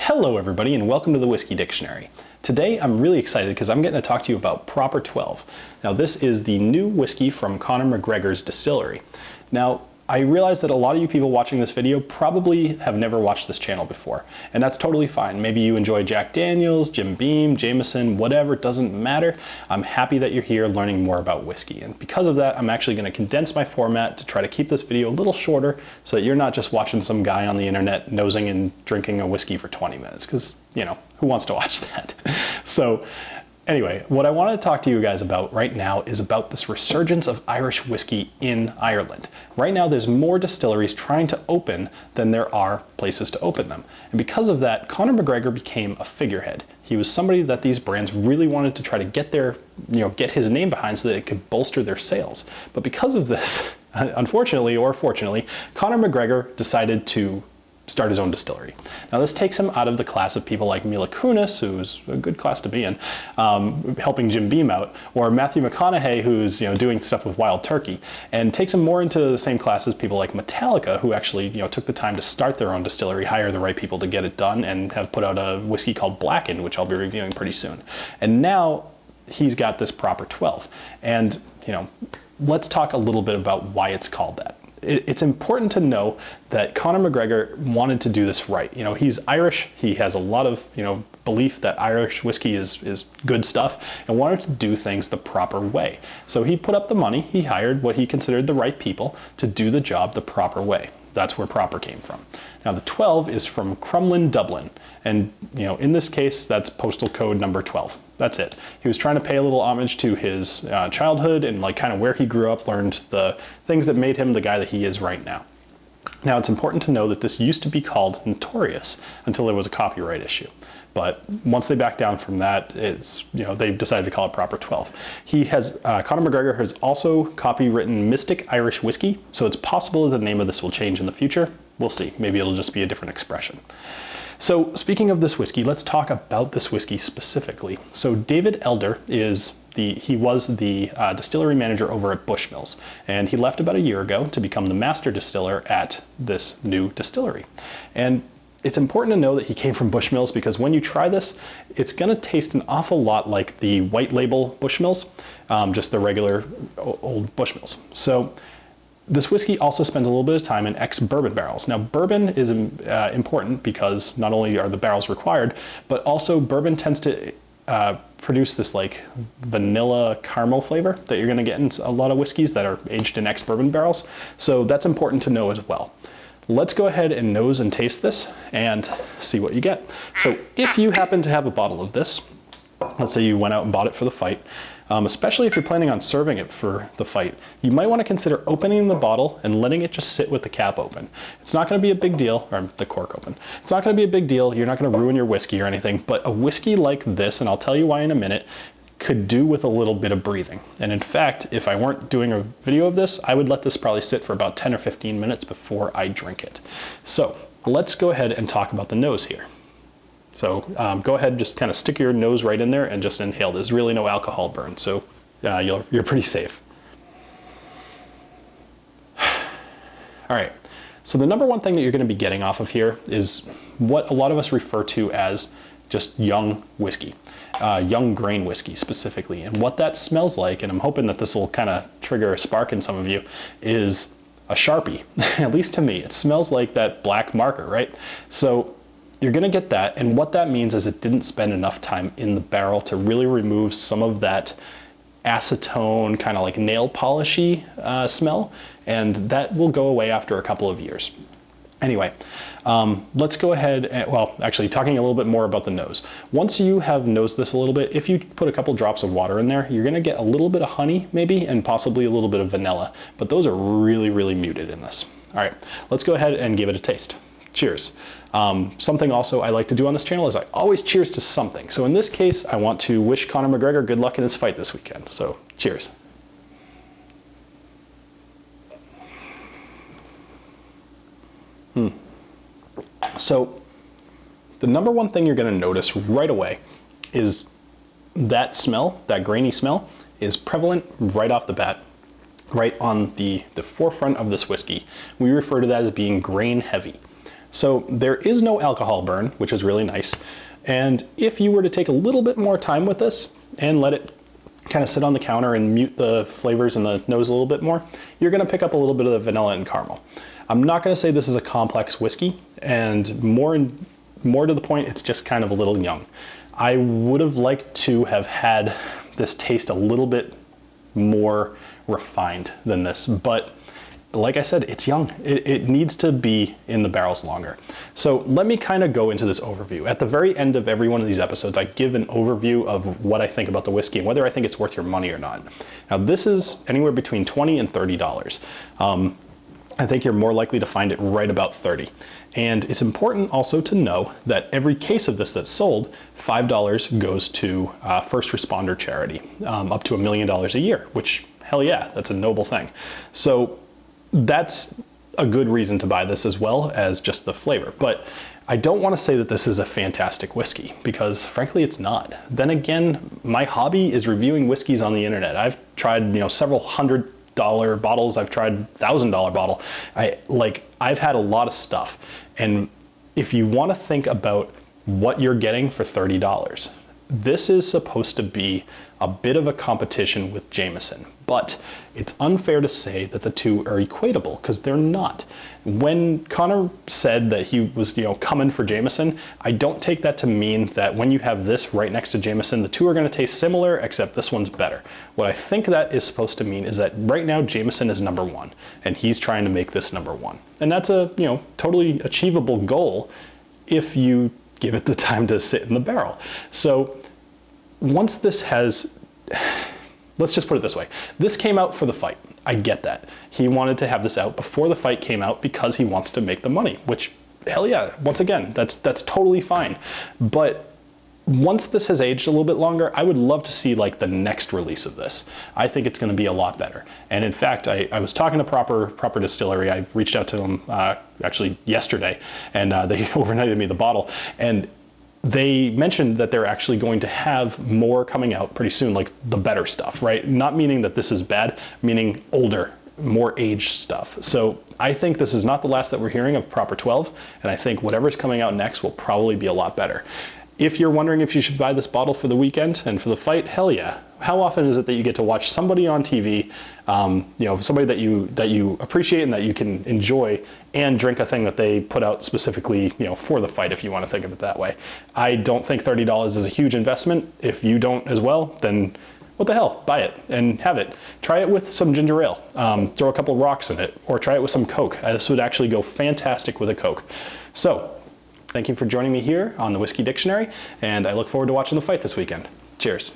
Hello everybody and welcome to the Whiskey Dictionary. Today I'm really excited because I'm getting to talk to you about Proper 12. Now this is the new whiskey from Conor McGregor's distillery. Now I realize that a lot of you people watching this video probably have never watched this channel before, and that's totally fine. Maybe you enjoy Jack Daniels, Jim Beam, Jameson, whatever, it doesn't matter. I'm happy that you're here learning more about whiskey, and because of that I'm actually going to condense my format to try to keep this video a little shorter so that you're not just watching some guy on the internet nosing and drinking a whiskey for 20 minutes, because, you know, who wants to watch that? So anyway, what I want to talk to you guys about right now is about this resurgence of Irish whiskey in Ireland. Right now there's more distilleries trying to open than there are places to open them. And because of that, Conor McGregor became a figurehead. He was somebody that these brands really wanted to try to get get his name behind so that it could bolster their sales. But because of this, unfortunately or fortunately, Conor McGregor decided to start his own distillery. Now this takes him out of the class of people like Mila Kunis, who's a good class to be in, helping Jim Beam out, or Matthew McConaughey, who's doing stuff with Wild Turkey, and takes him more into the same class as people like Metallica, who actually took the time to start their own distillery, hire the right people to get it done, and have put out a whiskey called Blackened, which I'll be reviewing pretty soon. And now he's got this Proper 12, and let's talk a little bit about why it's called that. It's important to know that Conor McGregor wanted to do this right. He's Irish. He has a lot of, belief that Irish whiskey is good stuff and wanted to do things the proper way. So he put up the money. He hired what he considered the right people to do the job the proper way. That's where proper came from. Now the 12 is from Crumlin, Dublin. And in this case, that's postal code number 12. That's it. He was trying to pay a little homage to his childhood and kind of where he grew up, learned the things that made him the guy that he is right now. Now it's important to know that this used to be called Notorious until there was a copyright issue. But once they backed down from that, they decided to call it Proper 12. Conor McGregor has also copywritten Mystic Irish Whiskey, so it's possible that the name of this will change in the future. We'll see. Maybe it'll just be a different expression. So speaking of this whiskey, let's talk about this whiskey specifically. So David Elder was the distillery manager over at Bushmills, and he left about a year ago to become the master distiller at this new distillery. And it's important to know that he came from Bushmills because when you try this, it's going to taste an awful lot like the white label Bushmills, just the regular old Bushmills. So this whiskey also spends a little bit of time in ex-bourbon barrels. Now bourbon is important because not only are the barrels required, but also bourbon tends to produce this like vanilla caramel flavor that you're going to get in a lot of whiskeys that are aged in ex-bourbon barrels. So that's important to know as well. Let's go ahead and nose and taste this and see what you get. So if you happen to have a bottle of this, let's say you went out and bought it for the fight, especially if you're planning on serving it for the fight, you might want to consider opening the bottle and letting it just sit with the cap open. It's not going to be a big deal, or the cork open. It's not going to be a big deal. You're not going to ruin your whiskey or anything, but a whiskey like this, and I'll tell you why in a minute, could do with a little bit of breathing. And in fact, if I weren't doing a video of this, I would let this probably sit for about 10 or 15 minutes before I drink it. So let's go ahead and talk about the nose here. So go ahead, just kind of stick your nose right in there and just inhale. There's really no alcohol burn, so you're pretty safe. All right, so the number one thing that you're gonna be getting off of here is what a lot of us refer to as just young whiskey. Young grain whiskey specifically. And what that smells like, and I'm hoping that this will kind of trigger a spark in some of you, is a Sharpie. At least to me, it smells like that black marker, right? So you're gonna get that, and what that means is it didn't spend enough time in the barrel to really remove some of that acetone, kind of like nail polishy smell, and that will go away after a couple of years. Anyway, let's go ahead and, actually talking a little bit more about the nose. Once you have nosed this a little bit, if you put a couple drops of water in there, you're gonna get a little bit of honey maybe, and possibly a little bit of vanilla, but those are really, really muted in this. All right, let's go ahead and give it a taste. Cheers. Something also I like to do on this channel is I always cheers to something. So in this case, I want to wish Conor McGregor good luck in his fight this weekend. So cheers. So the number one thing you're going to notice right away is that smell, that grainy smell, is prevalent right off the bat, right on the forefront of this whiskey. We refer to that as being grain heavy. So there is no alcohol burn, which is really nice. And if you were to take a little bit more time with this and let it kind of sit on the counter and mute the flavors in the nose a little bit more, you're going to pick up a little bit of the vanilla and caramel. I'm not going to say this is a complex whiskey, and more to the point, it's just kind of a little young. I would have liked to have had this taste a little bit more refined than this, but like I said, it's young. It needs to be in the barrels longer. So let me kind of go into this overview. At the very end of every one of these episodes, I give an overview of what I think about the whiskey and whether I think it's worth your money or not. Now this is anywhere between $20 and $30. I think you're more likely to find it right about 30. And it's important also to know that every case of this that's sold, $5 goes to first responder charity, up to $1 million a year, which hell yeah, that's a noble thing. So that's a good reason to buy this as well as just the flavor. But I don't want to say that this is a fantastic whiskey, because frankly it's not. Then again, my hobby is reviewing whiskeys on the internet. I've tried, several $100 bottles. I've tried $1,000 bottle. I've had a lot of stuff. And if you want to think about what you're getting for $30, this is supposed to be a bit of a competition with Jameson, but it's unfair to say that the two are equatable, because they're not. When Conor said that he was, coming for Jameson, I don't take that to mean that when you have this right next to Jameson, the two are going to taste similar, except this one's better. What I think that is supposed to mean is that right now Jameson is number one, and he's trying to make this number one. And that's a, totally achievable goal if you give it the time to sit in the barrel. So once this has, let's just put it this way. This came out for the fight. I get that. He wanted to have this out before the fight came out because he wants to make the money, which, hell yeah, once again, that's totally fine. But once this has aged a little bit longer, I would love to see the next release of this. I think it's going to be a lot better. And in fact, I was talking to Proper Distillery. I reached out to them actually yesterday, and they overnighted me the bottle. And they mentioned that they're actually going to have more coming out pretty soon, like the better stuff, right? Not meaning that this is bad, meaning older, more aged stuff. So I think this is not the last that we're hearing of Proper 12, and I think whatever's coming out next will probably be a lot better. If you're wondering if you should buy this bottle for the weekend and for the fight, hell yeah. How often is it that you get to watch somebody on TV, somebody that you appreciate and that you can enjoy, and drink a thing that they put out specifically, for the fight, if you want to think of it that way. I don't think $30 is a huge investment. If you don't as well, then what the hell, buy it and have it. Try it with some ginger ale, throw a couple rocks in it, or try it with some Coke. This would actually go fantastic with a Coke. So, thank you for joining me here on the Whiskey Dictionary, and I look forward to watching the fight this weekend. Cheers.